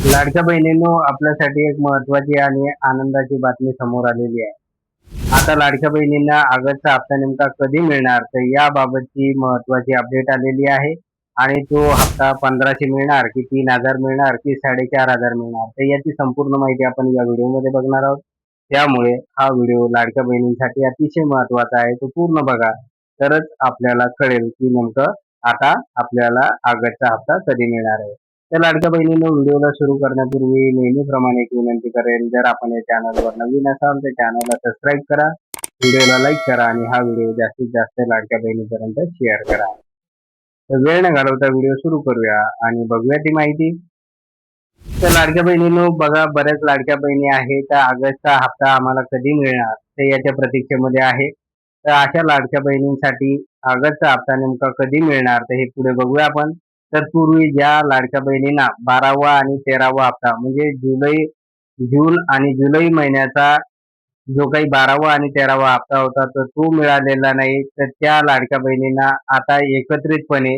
लाडक्या बहिणींनो, आपल्यासाठी एक महत्त्वाची आणि आनंदाची बातमी समोर आलेली आहे. आता लाडक्या बहिणींना ऑगस्टचा हप्ता नेमका कधी मिळणार, तर याबाबतची महत्त्वाची अपडेट आलेली आहे. आणि तो हप्ता 1500 मिळणार की 3000 मिळणार की 4500 मिळणार, तर याची संपूर्ण माहिती आपण या व्हिडिओमध्ये बघणार आहोत. त्यामुळे हा व्हिडिओ लाडक्या बहिणींसाठी अतिशय महत्त्वाचा आहे. तो पूर्ण बघा, तरच आपल्याला कळेल की नेमकं आता आपल्याला ऑगस्टचा हप्ता कधी मिळणार आहे. तर लाडक्या बहिणींनो, व्हिडिओला सुरू करण्यापूर्वी नेहमीप्रमाणे एक विनंती करेल, जर आपण या चॅनलवर नवीन असाल तर चॅनलला सबस्क्राईब करा, व्हिडिओला लाईक करा आणि हा व्हिडिओ जास्तीत जास्त लाडक्या बहिणीपर्यंत शेअर करा. तर वेळ न घालवता व्हिडिओ सुरू करूया आणि बघूया ती माहिती. तर लाडक्या बहिणींनो, बघा, बऱ्याच लाडक्या बहिणी आहेत तर ऑगस्टचा हप्ता आम्हाला कधी मिळणार ते याच्या प्रतीक्षेमध्ये आहे. तर अशा लाडक्या बहिणींसाठी ऑगस्टचा हप्ता नेमका कधी मिळणार, तर हे पुढे बघूया आपण. तर पूर्वी ज्या लाडक्या बहिणींना 12वा आणि 13वा हप्ता म्हणजे जून आणि जुलै महिन्याचा जो काही 12वा आणि 13वा हप्ता होता तर तो मिळालेला नाही, तर त्या लाडक्या बहिणींना आता एकत्रितपणे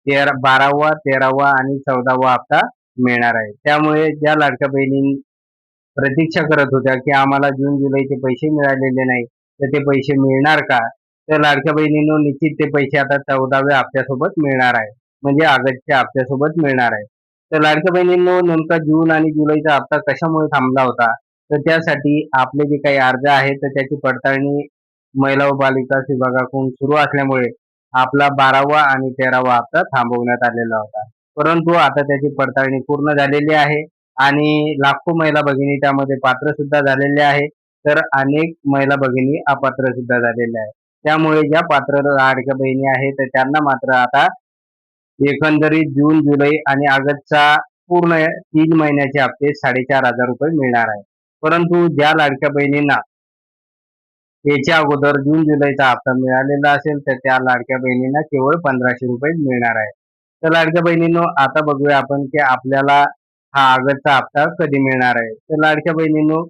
12वा, 13वा आणि 14वा हप्ता मिळणार आहे. त्यामुळे ज्या लाडक्या बहिणी प्रतीक्षा करत होत्या की आम्हाला जून जुलैचे पैसे मिळालेले नाही, तर ते पैसे मिळणार का, तर लाडक्या बहिणींनो, निश्चित ते पैसे आता 14व्या हप्त्यासोबत मिळणार आहे, म्हणजे ऑगस्टच्या हप्त्यासोबत मिळणार आहे. तर लाडक्या बहिणींनो, नेमका जून आणि जुलैचा हप्ता कशामुळे थांबला होता, तर त्यासाठी आपले जे काही अर्ज आहेत तर त्याची पडताळणी महिला व बालविकास विभागाकडून सुरू असल्यामुळे आपला 12वा आणि 13वा हप्ता थांबवण्यात आलेला होता. परंतु आता त्याची पडताळणी पूर्ण झालेली आहे आणि लाखो महिला भगिनी त्यामध्ये पात्र सुद्धा झालेल्या आहे, तर अनेक महिला भगिनी अपात्र सुद्धा झालेल्या आहेत. त्यामुळे ज्या पात्र लाडक्या बहिणी आहेत तर त्यांना मात्र आता एकंदरीत जून, जुलै आणि ऑगस्टचा पूर्ण 3 महिन्याचे हप्ते 4500 रुपये मिळणार आहे. परंतु ज्या लाडक्या बहिणींना याच्या अगोदर जून जुलैचा हप्ता मिळालेला असेल तर त्या लाडक्या बहिणींना केवळ 1500 रुपये मिळणार आहे. तर लाडक्या बहिणींनो, आता बघूया आपण की आपल्याला हा ऑगस्टचा हप्ता कधी मिळणार आहे. तर लाडक्या बहिणींनो,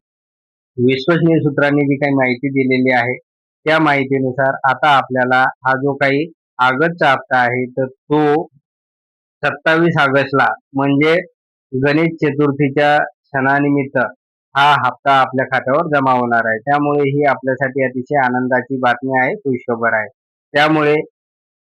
विश्वसनीय सूत्रांनी जी काही माहिती दिलेली आहे त्या माहितीनुसार आता आपल्याला हा जो काही ऑगस्टचा हप्ता आहे तर तो 27 ऑगस्टला म्हणजे गणेश चतुर्थीच्या सणानिमित्त हा हप्ता आपल्या खात्यावर जमा होणार आहे. त्यामुळे ही आपल्यासाठी अतिशय आनंदाची बातमी आहे, खुशखबर आहे. त्यामुळे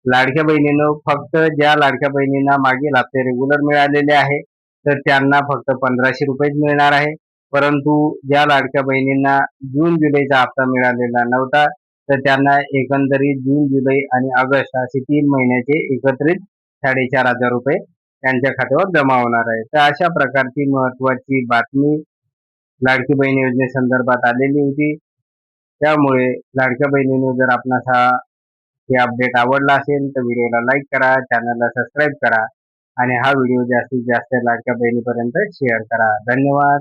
लाडक्या बहिणींनो, फक्त ज्या लाडक्या बहिणींना मागील हप्ते रेग्युलर मिळालेले आहे तर त्यांना फक्त 1500 रुपयेच मिळणार आहे. परंतु ज्या लाडक्या बहिणींना जून जुलैचा हप्ता मिळालेला नव्हता तर त्यांना एकंदरीत जून जुलै आणि ऑगस्ट असे 3 महिन्याचे एकत्रित 4500 रुपये त्यांच्या खात्यावर जमा होणार आहे. तर अशा प्रकारची महत्त्वाची बातमी लाडकी बहीण योजनेसंदर्भात आलेली होती. त्यामुळे लाडक्या बहिणींनो, जर आपणास हे अपडेट आवडला असेल तर व्हिडिओला लाईक करा, चॅनलला सबस्क्राईब करा आणि हा व्हिडिओ जास्तीत जास्त लाडक्या बहिणीपर्यंत शेअर करा. धन्यवाद.